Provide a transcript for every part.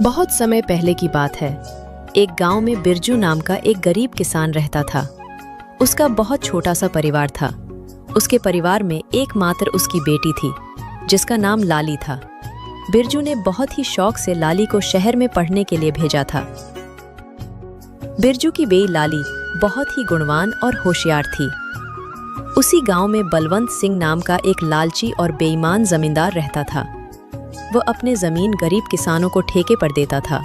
बहुत समय पहले की बात है। एक गांव में बिरजू नाम का एक गरीब किसान रहता था। उसका बहुत छोटा सा परिवार था। उसके परिवार में एकमात्र उसकी बेटी थी, जिसका नाम लाली था। बिरजू ने बहुत ही शौक से लाली को शहर में पढ़ने के लिए भेजा था। बिरजू की बेटी लाली बहुत ही गुणवान और होशियार थी। उसी गांव में बलवंत सिंह नाम का एक लालची और बेईमान जमींदार रहता था। वो अपने जमीन गरीब किसानों को ठेके पर देता था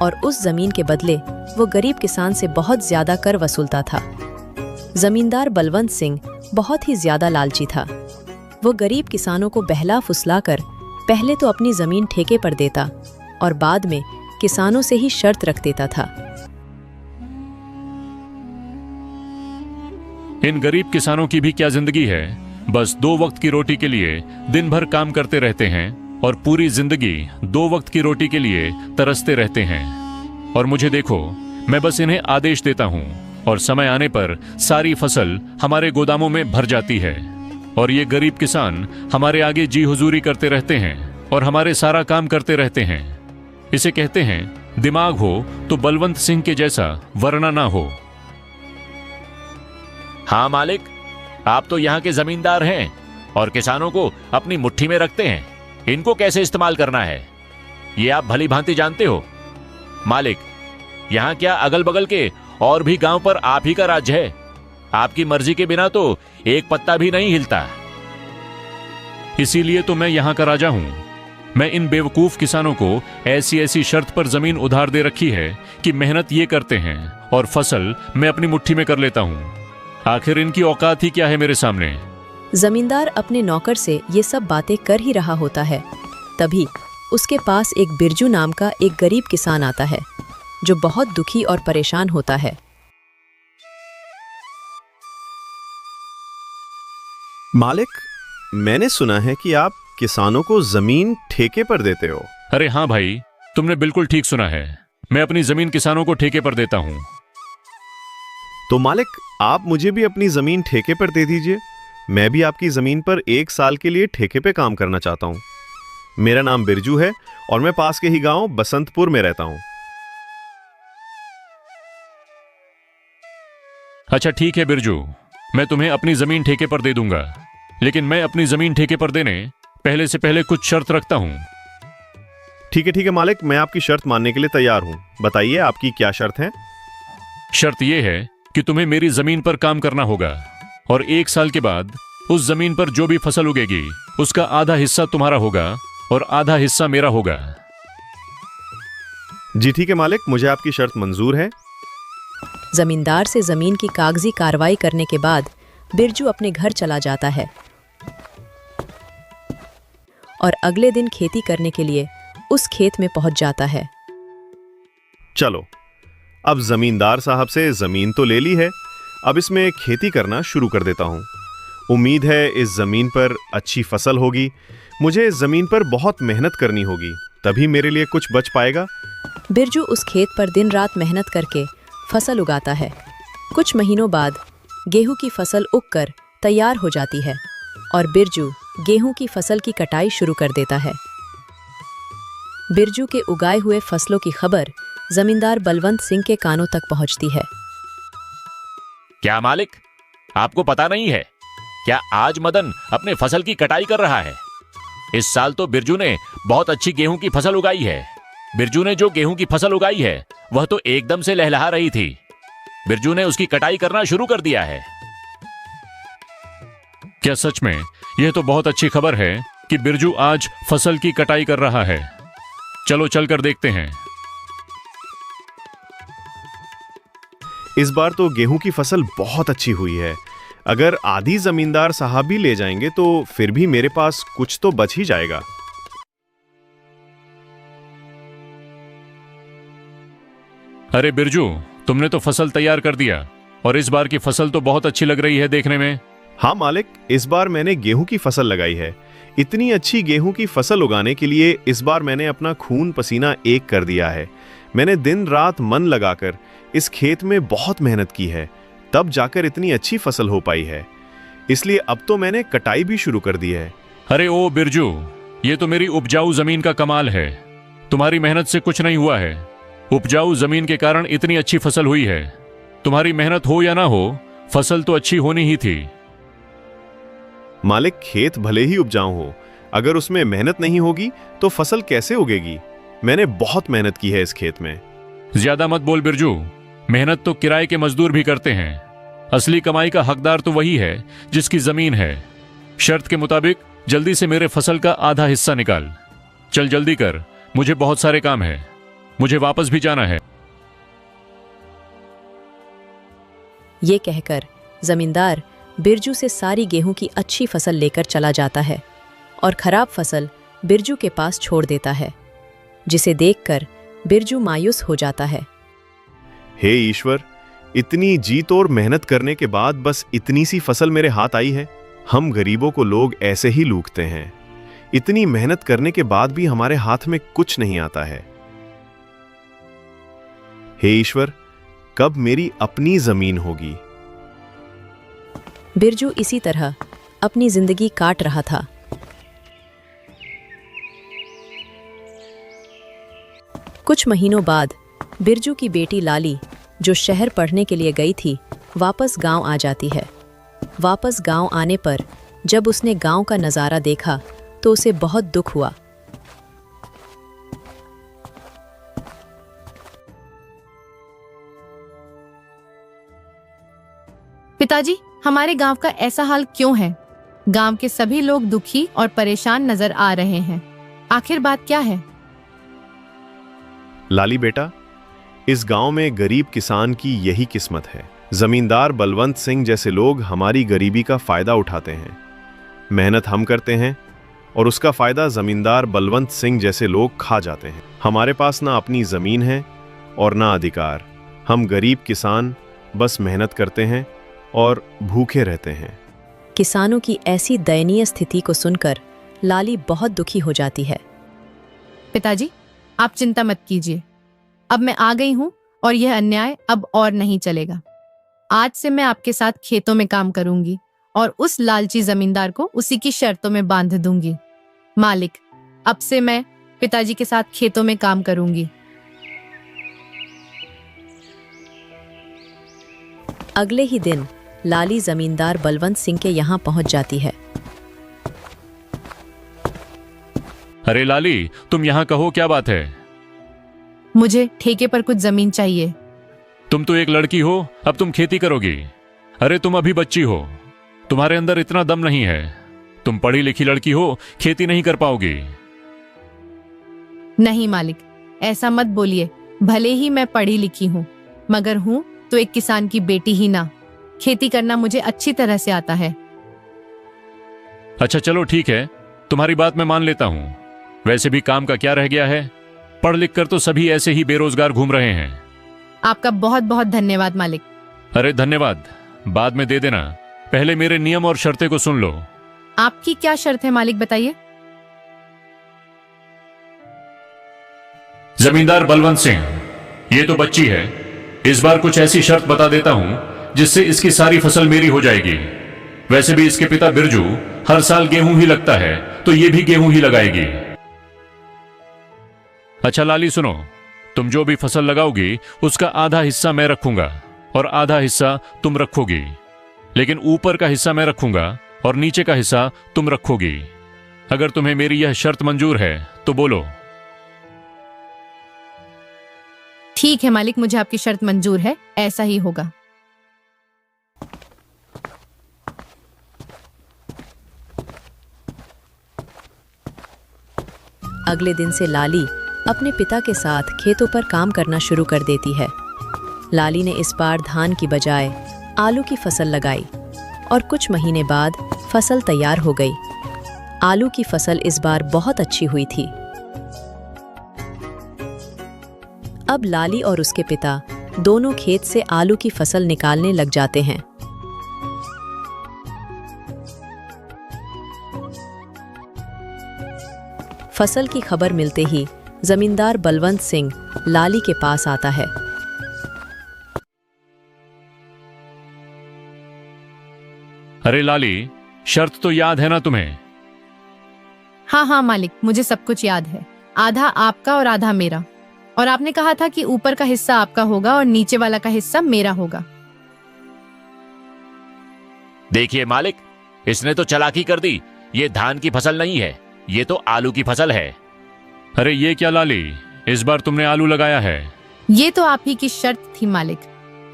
और उस जमीन के बदले वो गरीब किसान से बहुत ज्यादा कर वसूलता था। जमींदार बलवंत सिंह बहुत ही ज्यादा लालची था। वो गरीब किसानों को बहला फुसलाकर पहले तो अपनी जमीन ठेके पर देता और बाद में किसानों से ही शर्त रख देता था। इन गरीब किसानों की भी क्या जिंदगी है। बस 2 वक्त की रोटी के लिए दिन भर काम करते रहते हैं और पूरी जिंदगी 2 वक्त की रोटी के लिए तरसते रहते हैं। और मुझे देखो, मैं बस इन्हें आदेश देता हूं और समय आने पर सारी फसल हमारे गोदामों में भर जाती है और ये गरीब किसान हमारे आगे जी हुजूरी करते रहते हैं और हमारे सारा काम करते रहते हैं। इसे कहते हैं दिमाग हो तो बलवंत सिंह के जैसा, वरना ना हो। हाँ मालिक, आप तो यहाँ के जमींदार हैं और किसानों को अपनी मुट्ठी में रखते हैं। इनको कैसे इस्तेमाल करना है ये आप भली भांति जानते हो। मालिक, यहाँ क्या अगल बगल के और भी गांव पर आप ही का राज्य है। आपकी मर्जी के बिना तो एक पत्ता भी नहीं हिलता। इसीलिए तो मैं यहाँ का राजा हूँ। मैं इन बेवकूफ किसानों को ऐसी ऐसी शर्त पर जमीन उधार दे रखी है कि मेहनत ये करते हैं और फसल मैं अपनी मुट्ठी में कर लेता हूँ। आखिर इनकी औकात ही क्या है मेरे सामने। जमींदार अपने नौकर से ये सब बातें कर ही रहा होता है, तभी उसके पास एक बिरजू नाम का एक गरीब किसान आता है, जो बहुत दुखी और परेशान होता है। मालिक, मैंने सुना है कि आप किसानों को जमीन ठेके पर देते हो। अरे हाँ भाई, तुमने बिल्कुल ठीक सुना है। मैं अपनी जमीन किसानों को ठेके पर देता हूँ। तो मालिक, आप मुझे भी अपनी जमीन ठेके पर दे दीजिए। मैं भी आपकी जमीन पर 1 साल के लिए ठेके पे काम करना चाहता हूँ। मेरा नाम बिरजू है और मैं पास के ही गांव बसंतपुर में रहता हूँ। अच्छा ठीक है बिरजू, मैं तुम्हें अपनी जमीन ठेके पर दे दूंगा, लेकिन मैं अपनी जमीन ठेके पर देने पहले से पहले कुछ शर्त रखता हूँ। ठीक है मालिक, मैं आपकी शर्त मानने के लिए तैयार हूँ। बताइए आपकी क्या शर्त है। शर्त यह है कि तुम्हें मेरी जमीन पर काम करना होगा और 1 साल के बाद उस जमीन पर जो भी फसल उगेगी उसका आधा हिस्सा तुम्हारा होगा और आधा हिस्सा मेरा होगा। जी ठीक है मालिक, मुझे आपकी शर्त मंजूर है। जमींदार से जमीन की कागजी कार्रवाई करने के बाद बिरजू अपने घर चला जाता है और अगले दिन खेती करने के लिए उस खेत में पहुंच जाता है। चलो, अब जमींदार साहब से जमीन तो ले ली है, अब इसमें खेती करना शुरू कर देता हूँ। उम्मीद है इस जमीन पर अच्छी फसल होगी। मुझे इस जमीन पर बहुत मेहनत करनी होगी, तभी मेरे लिए कुछ बच पाएगा। बिरजू उस खेत पर दिन रात मेहनत करके फसल उगाता है। कुछ महीनों बाद गेहूं की फसल उगकर तैयार हो जाती है और बिरजू गेहूं की फसल की कटाई शुरू कर देता है। बिरजू के उगाए हुए फसलों की खबर जमींदार बलवंत सिंह के कानों तक पहुंचती है। क्या मालिक, आपको पता नहीं है क्या आज मदन अपने फसल की कटाई कर रहा है। इस साल तो बिरजू ने बहुत अच्छी गेहूं की फसल उगाई है। बिरजू ने जो गेहूं की फसल उगाई है वह तो एकदम से लहलहा रही थी। बिरजू ने उसकी कटाई करना शुरू कर दिया है। क्या सच में? यह तो बहुत अच्छी खबर है कि बिरजू आज फसल की कटाई कर रहा है। चलो चलकर देखते हैं। इस बार तो गेहूं की फसल बहुत अच्छी हुई है। अगर आधी जमींदार साहब भी ले जाएंगे तो फिर भी मेरे पास कुछ तो बच ही जाएगा। अरे बिरजू, तुमने तो फसल तैयार कर दिया और इस बार की फसल तो बहुत अच्छी लग रही है देखने में। हाँ मालिक, इस बार मैंने गेहूं की फसल लगाई है। इतनी अच्छी गेहूं की फसल उगाने के लिए इस बार मैंने अपना खून पसीना एक कर दिया है। मैंने दिन रात मन लगाकर इस खेत में बहुत मेहनत की है, तब जाकर इतनी अच्छी फसल हो पाई है। इसलिए अब तो मैंने कटाई भी शुरू कर दी है। अरे ओ बिरजू, ये तो मेरी उपजाऊ जमीन का कमाल है। तुम्हारी मेहनत से कुछ नहीं हुआ है। उपजाऊ जमीन के कारण इतनी अच्छी फसल हुई है। तुम्हारी मेहनत हो या ना हो, फसल तो अच्छी होनी ही थी। मालिक, खेत भले ही उपजाऊ हो, अगर उसमें मेहनत नहीं होगी तो फसल कैसे उगेगी? मैंने बहुत मेहनत की है इस खेत में। ज्यादा मत बोल बिरजू, मेहनत तो किराए के मजदूर भी करते हैं। असली कमाई का हकदार तो वही है जिसकी जमीन है। शर्त के मुताबिक जल्दी से मेरे फसल का आधा हिस्सा निकाल। चल जल्दी कर, मुझे बहुत सारे काम है, मुझे वापस भी जाना है। ये कहकर जमींदार बिरजू से सारी गेहूं की अच्छी फसल लेकर चला जाता है और खराब फसल बिरजू के पास छोड़ देता है, जिसे देखकर बिरजू मायूस हो जाता है। हे ईश्वर, इतनी जी तोड़ मेहनत करने के बाद बस इतनी सी फसल मेरे हाथ आई है। हम गरीबों को लोग ऐसे ही लूटते हैं। इतनी मेहनत करने के बाद भी हमारे हाथ में कुछ नहीं आता है। हे ईश्वर, कब मेरी अपनी जमीन होगी? बिरजू इसी तरह अपनी जिंदगी काट रहा था। कुछ महीनों बाद बिरजू की बेटी लाली, जो शहर पढ़ने के लिए गई थी, वापस गांव आ जाती है। वापस गांव आने पर जब उसने गांव का नज़ारा देखा तो उसे बहुत दुख हुआ। पिताजी, हमारे गांव का ऐसा हाल क्यों है? गांव के सभी लोग दुखी और परेशान नजर आ रहे हैं। आखिर बात क्या है? लाली बेटा, इस गांव में गरीब किसान की यही किस्मत है। जमींदार बलवंत सिंह जैसे लोग हमारी गरीबी का फायदा उठाते हैं। मेहनत हम करते हैं और उसका फायदा जमींदार बलवंत सिंह जैसे लोग खा जाते हैं। हमारे पास ना अपनी जमीन है और ना अधिकार। हम गरीब किसान बस मेहनत करते हैं और भूखे रहते हैं। किसानों की ऐसी दयनीय स्थिति को सुनकर लाली बहुत दुखी हो जाती है। पिताजी, आप चिंता मत कीजिए। अब मैं आ गई हूँ और यह अन्याय अब और नहीं चलेगा। आज से मैं आपके साथ खेतों में काम करूंगी और उस लालची जमींदार को उसी की शर्तों में बांध दूंगी। मालिक, अब से मैं पिताजी के साथ खेतों में काम करूंगी। अगले ही दिन लाली जमींदार बलवंत सिंह के यहाँ पहुंच जाती है। अरे लाली, तुम यहाँ कहो, क्या बात है? मुझे ठेके पर कुछ जमीन चाहिए। तुम तो एक लड़की हो, अब तुम खेती करोगी? अरे तुम अभी बच्ची हो, तुम्हारे अंदर इतना दम नहीं है। तुम पढ़ी लिखी लड़की हो, खेती नहीं कर पाओगी। नहीं मालिक, ऐसा मत बोलिए। भले ही मैं पढ़ी लिखी हूँ, मगर हूँ तो एक किसान की बेटी ही ना। खेती करना मुझे अच्छी तरह से आता है। अच्छा चलो ठीक है, तुम्हारी बात मैं मान लेता हूं। वैसे भी काम का क्या रह गया है? पढ़ लिख कर तो सभी ऐसे ही बेरोजगार घूम रहे हैं। आपका बहुत बहुत धन्यवाद मालिक। अरे धन्यवाद बाद में दे देना, पहले मेरे नियम और शर्तें को सुन लो। आपकी क्या शर्त है मालिक, बताइए। जमींदार बलवंत सिंह, ये तो बच्ची है। इस बार कुछ ऐसी शर्त बता देता हूं जिससे इसकी सारी फसल मेरी हो जाएगी। वैसे भी इसके पिता बिरजू हर साल गेहूं ही लगता है, तो ये भी गेहूं ही लगाएगी। अच्छा लाली सुनो, तुम जो भी फसल लगाओगी उसका आधा हिस्सा मैं रखूंगा और आधा हिस्सा तुम रखोगी। लेकिन ऊपर का हिस्सा मैं रखूंगा और नीचे का हिस्सा तुम रखोगी। अगर तुम्हें मेरी यह शर्त मंजूर है तो बोलो। ठीक है मालिक, मुझे आपकी शर्त मंजूर है, ऐसा ही होगा। अगले दिन से लाली अपने पिता के साथ खेतों पर काम करना शुरू कर देती है। लाली ने इस बार धान की बजाय आलू की फसल लगाई और कुछ महीने बाद फसल तैयार हो गई। आलू की फसल इस बार बहुत अच्छी हुई थी। अब लाली और उसके पिता दोनों खेत से आलू की फसल निकालने लग जाते हैं। फसल की खबर मिलते ही जमींदार बलवंत सिंह लाली के पास आता है। अरे लाली, शर्त तो याद है ना तुम्हें? हाँ हाँ मालिक, मुझे सब कुछ याद है। आधा आपका और आधा मेरा। और आपने कहा था कि ऊपर का हिस्सा आपका होगा और नीचे वाला का हिस्सा मेरा होगा। देखिए मालिक, इसने तो चालाकी कर दी। ये धान की फसल नहीं है, ये तो आलू की फसल है। अरे ये क्या लाली, इस बार तुमने आलू लगाया है? ये तो आप ही की शर्त थी मालिक,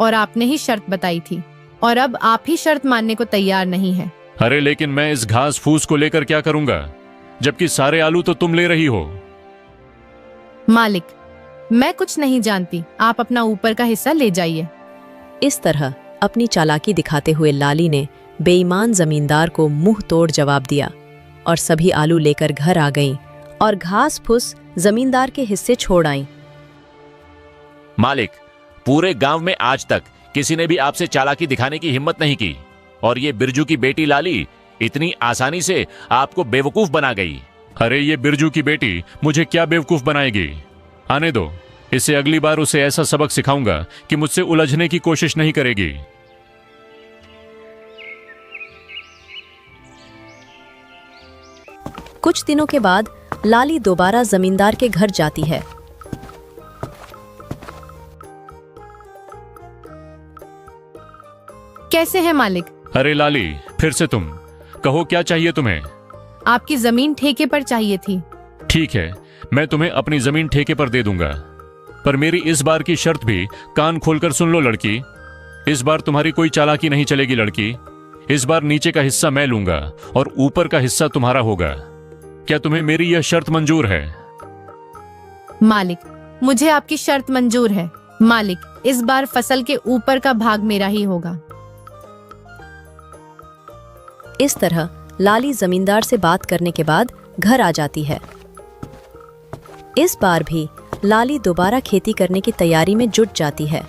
और आपने ही शर्त बताई थी, और अब आप ही शर्त मानने को तैयार नहीं है। अरे लेकिन मैं इस घास फूस को लेकर क्या करूंगा, जबकि सारे आलू तो तुम ले रही हो। मालिक, मैं कुछ नहीं जानती, आप अपना ऊपर का हिस्सा ले जाइए। इस तरह अपनी चालाकी दिखाते हुए लाली ने बेईमान जमींदार को मुंह तोड़ जवाब दिया और सभी आलू लेकर घर आ गईं और घास फूस जमींदार के हिस्से छोड़ आईं। मालिक, पूरे गांव में आज तक किसी ने भी आपसे चालाकी दिखाने की हिम्मत नहीं की, और ये बिरजू की बेटी लाली इतनी आसानी से आपको बेवकूफ बना गई। अरे ये बिरजू की बेटी मुझे क्या बेवकूफ बनाएगी? आने दो, इसे अगली बार उसे ऐसा सबक सिखाऊंगा कि मुझसे उलझने की कोशिश नहीं करेगी। कुछ दिनों के बाद लाली दोबारा जमींदार के घर जाती है। कैसे हैं मालिक? अरे लाली, फिर से तुम कहो, क्या चाहिए तुम्हें? आपकी जमीन ठेके पर चाहिए थी। ठीक है, मैं तुम्हें अपनी जमीन ठेके पर दे दूंगा, पर मेरी इस बार की शर्त भी कान खोलकर सुन लो लड़की। इस बार तुम्हारी कोई चालाकी नहीं चलेगी लड़की। इस बार नीचे का हिस्सा मैं लूंगा और ऊपर का हिस्सा तुम्हारा होगा। क्या तुम्हें मेरी यह शर्त मंजूर है? मालिक, मुझे आपकी शर्त मंजूर है। मालिक, इस बार फसल के ऊपर का भाग मेरा ही होगा। इस तरह लाली जमींदार से बात करने के बाद घर आ जाती है। इस बार भी लाली दोबारा खेती करने की तैयारी में जुट जाती है।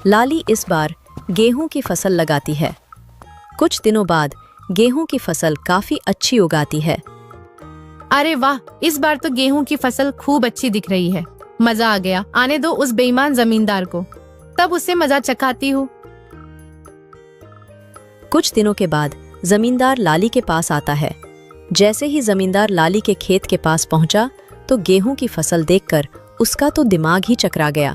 लाली इस बार गेहूं की फसल लगाती है। कुछ दिनों बाद गेहूं की फसल काफी अच्छी उगाती है। अरे वाह, इस बार तो गेहूं की फसल खूब अच्छी दिख रही है। मजा आ गया। आने दो उस बेईमान जमींदार को, तब उसे मजा चखाती हूँ। कुछ दिनों के बाद जमींदार लाली के पास आता है। जैसे ही जमींदार लाली के खेत के पास पहुंचा तो गेहूं की फसल देखकर उसका तो दिमाग ही चकरा गया।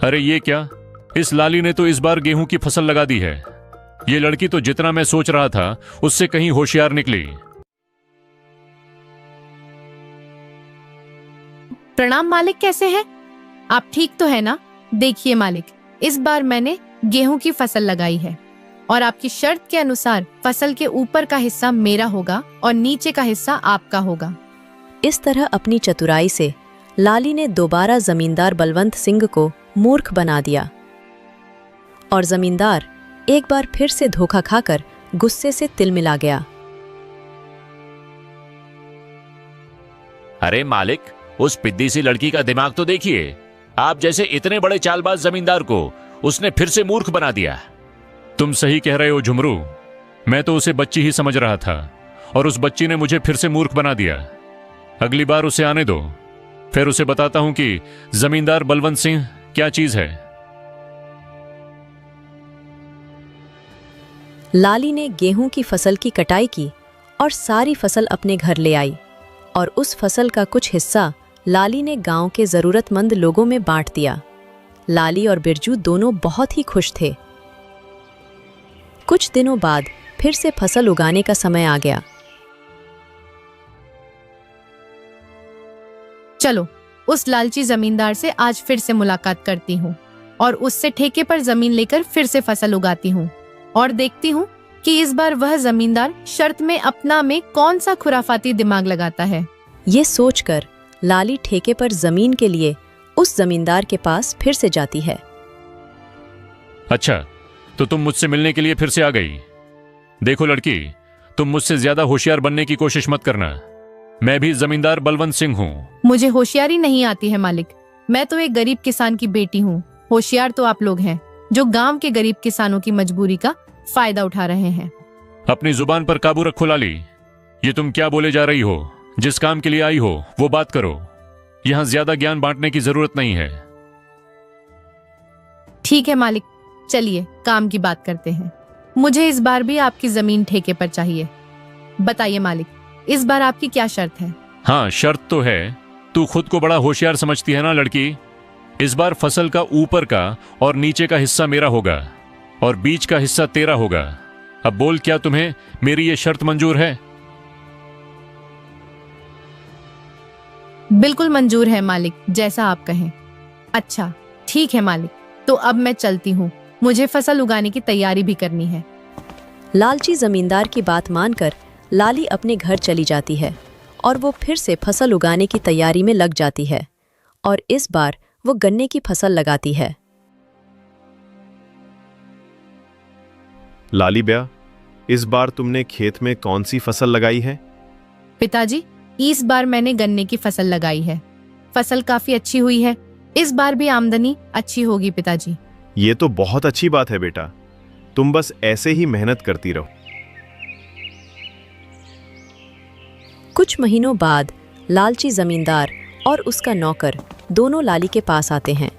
अरे ये क्या, इस लाली ने तो इस बार गेहूं की फसल लगा दी है। ये लड़की तो जितना मैं सोच रहा था उससे कहीं होशियार निकली। प्रणाम मालिक, कैसे हैं आप? ठीक तो है ना? देखिए मालिक, इस बार मैंने गेहूं की फसल लगाई है और आपकी शर्त के अनुसार फसल के ऊपर का हिस्सा मेरा होगा और नीचे का हिस्सा आपका होगा। इस तरह अपनी चतुराई से लाली ने दोबारा जमींदार बलवंत सिंह को मूर्ख बना दिया और जमींदार एक बार फिर से धोखा खाकर गुस्से से तिलमिला गया। अरे मालिक, उस पिद्दी सी लड़की का दिमाग तो देखिए। आप जैसे इतने बड़े चालबाज जमींदार को उसने फिर से मूर्ख बना दिया। तुम सही कह रहे हो झुमरू, मैं तो उसे बच्ची ही समझ रहा था और उस बच्ची ने मुझे फिर से मूर्ख बना दिया। अगली बार उसे आने दो, फिर उसे बताता हूं कि जमींदार बलवंत सिंह क्या चीज है। लाली ने गेहूं की फसल की कटाई की और सारी फसल अपने घर ले आई और उस फसल का कुछ हिस्सा लाली ने गांव के जरूरतमंद लोगों में बांट दिया। लाली और बिरजू दोनों बहुत ही खुश थे। कुछ दिनों बाद फिर से फसल उगाने का समय आ गया। चलो उस लालची जमींदार से आज फिर से मुलाकात करती हूँ और उससे ठेके पर जमीन लेकर फिर से फसल उगाती हूँ और देखती हूँ कि इस बार वह जमींदार शर्त में अपना में कौन सा खुराफाती दिमाग लगाता है। ये सोचकर लाली ठेके पर जमीन के लिए उस जमींदार के पास फिर से जाती है। अच्छा, तो तुम मुझसे मिलने के लिए फिर से आ गई। देखो लड़की, तुम मुझसे ज्यादा होशियार बनने की कोशिश मत करना। मैं भी जमींदार बलवंत सिंह हूँ। मुझे होशियारी नहीं आती है मालिक, मैं तो एक गरीब किसान की बेटी हूँ। होशियार तो आप लोग हैं जो गांव के गरीब किसानों की मजबूरी का फायदा उठा रहे हैं। अपनी जुबान पर काबू रखो लाली। ये तुम क्या बोले जा रही हो? जिस काम के लिए आई हो वो बात करो। यहाँ ज्यादा ज्ञान बांटने की जरूरत नहीं है। ठीक है मालिक, चलिए काम की बात करते हैं। मुझे इस बार भी आपकी जमीन ठेके पर चाहिए। बताइए मालिक, इस बार आपकी क्या शर्त है? हाँ, शर्त तो है। तू खुद को बड़ा होशियार समझती है ना लड़की। इस बार फसल का ऊपर का और नीचे का हिस्सा मेरा होगा और बीच का हिस्सा तेरा होगा। अब बोल, क्या तुम्हें मेरी ये शर्त मंजूर है? बिल्कुल मंजूर है मालिक, जैसा आप कहें। अच्छा ठीक है मालिक, तो अब मैं चलती हूँ, मुझे फसल उगाने की तैयारी भी करनी है। लालची जमींदार की बात मानकर लाली अपने घर चली जाती है और वो फिर से फसल उगाने की तैयारी में लग जाती है और इस बार वो गन्ने की फसल लगाती है। लाली ब्या, इस बार तुमने खेत में कौन सी फसल लगाई है? पिताजी, इस बार मैंने गन्ने की फसल लगाई है। फसल काफी अच्छी हुई है, इस बार भी आमदनी अच्छी होगी पिताजी। ये तो बहुत अच्छी बात है बेटा, तुम बस ऐसे ही मेहनत करती रहो। कुछ महीनों बाद लालची जमींदार और उसका नौकर दोनों लाली के पास आते हैं।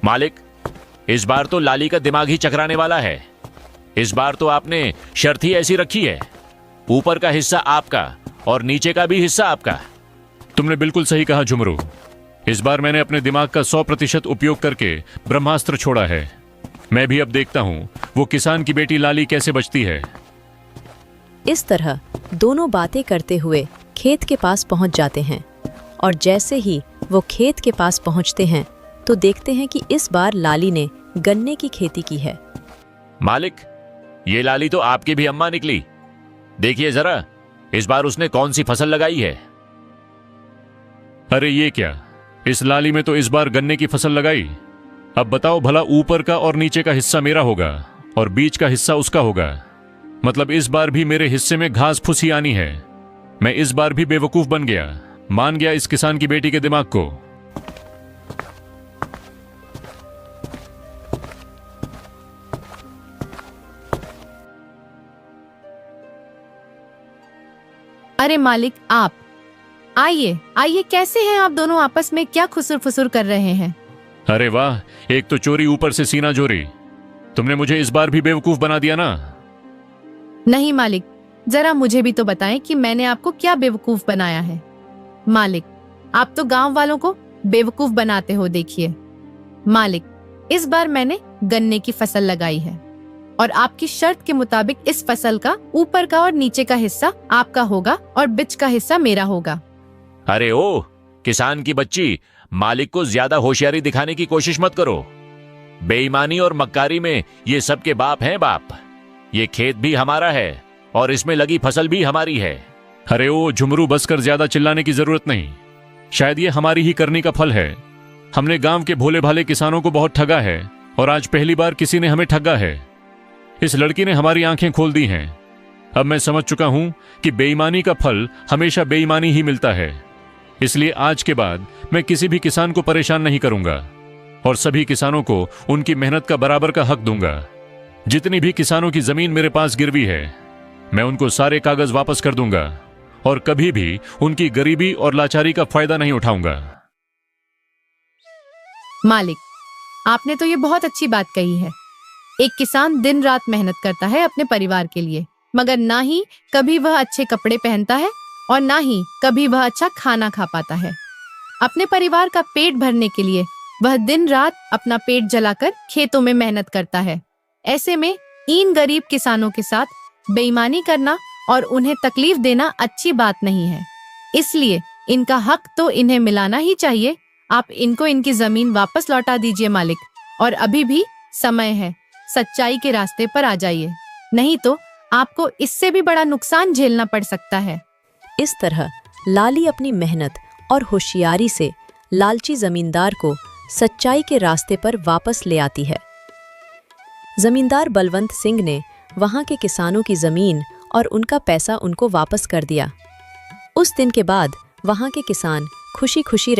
मालिक, इस बार तो लाली का दिमाग ही चकराने वाला है। इस बार तो आपने शर्त ही ऐसी रखी है, ऊपर का हिस्सा आपका और नीचे का भी हिस्सा आपका। तुमने बिल्कुल सही कहा झुमरू। इस बार मैंने अपने दिमाग का 100% उपयोग करके ब्रह्मास्त्र छोड़ा है। मैं भी अब देखता हूं वो किसान की बेटी लाली कैसे बचती है। इस तरह दोनों बातें करते हुए खेत के पास पहुंच जाते हैं और जैसे ही वो खेत के पास पहुंचते हैं तो देखते हैं कि इस बार लाली ने गन्ने की खेती की है। मालिक, ये लाली तो आपकी भी अम्मा निकली। देखिए जरा, इस बार उसने कौन सी फसल लगाई है। अरे ये क्या, इस लाली में तो इस बार गन्ने की फसल लगाई। अब बताओ भला, ऊपर का और नीचे का हिस्सा मेरा होगा और बीच का हिस्सा उसका होगा। मतलब इस बार भी मेरे हिस्से में घास फूसी आनी है। मैं इस बार भी बेवकूफ बन गया, मान गया इस किसान की बेटी के दिमाग को। अरे मालिक, आप आइए आइए, कैसे हैं आप दोनों? आपस में क्या खुसुर फुसुर कर रहे हैं? अरे वाह, एक तो चोरी ऊपर से सीना जोरी। तुमने मुझे इस बार भी बेवकूफ बना दिया ना। नहीं मालिक, जरा मुझे भी तो बताएं कि मैंने आपको क्या बेवकूफ बनाया है। मालिक, आप तो गांव वालों को बेवकूफ बनाते हो। देखिए मालिक, इस बार मैंने गन्ने की फसल लगाई है और आपकी शर्त के मुताबिक इस फसल का ऊपर का और नीचे का हिस्सा आपका होगा और बीच का हिस्सा मेरा होगा। अरे ओ किसान की बच्ची, मालिक को ज्यादा होशियारी दिखाने की कोशिश मत करो। बेईमानी और मक्कारी में ये सबके बाप हैं बाप। ये खेत भी हमारा है और इसमें लगी फसल भी हमारी है। अरे ओ झुमरू, बस कर, ज्यादा चिल्लाने की जरूरत नहीं। शायद ये हमारी ही करनी का फल है। हमने गांव के भोले भाले किसानों को बहुत ठगा है और आज पहली बार किसी ने हमें ठगा है। इस लड़की ने हमारी आंखें खोल दी हैं। अब मैं समझ चुका हूं कि बेईमानी का फल हमेशा बेईमानी ही मिलता है। इसलिए आज के बाद मैं किसी भी किसान को परेशान नहीं करूंगा और सभी किसानों को उनकी मेहनत का बराबर का हक दूंगा। जितनी भी किसानों की जमीन मेरे पास गिरवी है, मैं उनको सारे कागज वापस कर दूंगा और कभी भी उनकी गरीबी और लाचारी का फायदा नहीं उठाऊंगा। मालिक, आपने तो ये बहुत अच्छी बात कही है। एक किसान दिन रात मेहनत करता है अपने परिवार के लिए, मगर ना ही कभी वह अच्छे कपड़े पहनता है और ना ही कभी वह अच्छा खाना खा पाता है। अपने परिवार का पेट भरने के लिए वह दिन रात अपना पेट जलाकर खेतों में मेहनत करता है। ऐसे में इन गरीब किसानों के साथ बेईमानी करना और उन्हें तकलीफ देना अच्छी बात नहीं है। इसलिए इनका हक तो इन्हें मिलाना ही चाहिए। आप इनको इनकी जमीन वापस लौटा दीजिए मालिक, और अभी भी समय है, सच्चाई के रास्ते पर आ जाइए, नहीं तो आपको इससे भी बड़ा नुकसान झेलना पड़ सकता है। इस तरह लाली अपनी मेहनत और होशियारी से लालची जमींदार को सच्चाई के रास्ते पर वापस ले आती है। जमींदार बलवंत सिंह ने वहां के किसानों की जमीन और उनका पैसा उनको वापस कर दिया। उस दिन के बाद वहां के किसान खुशी खुशी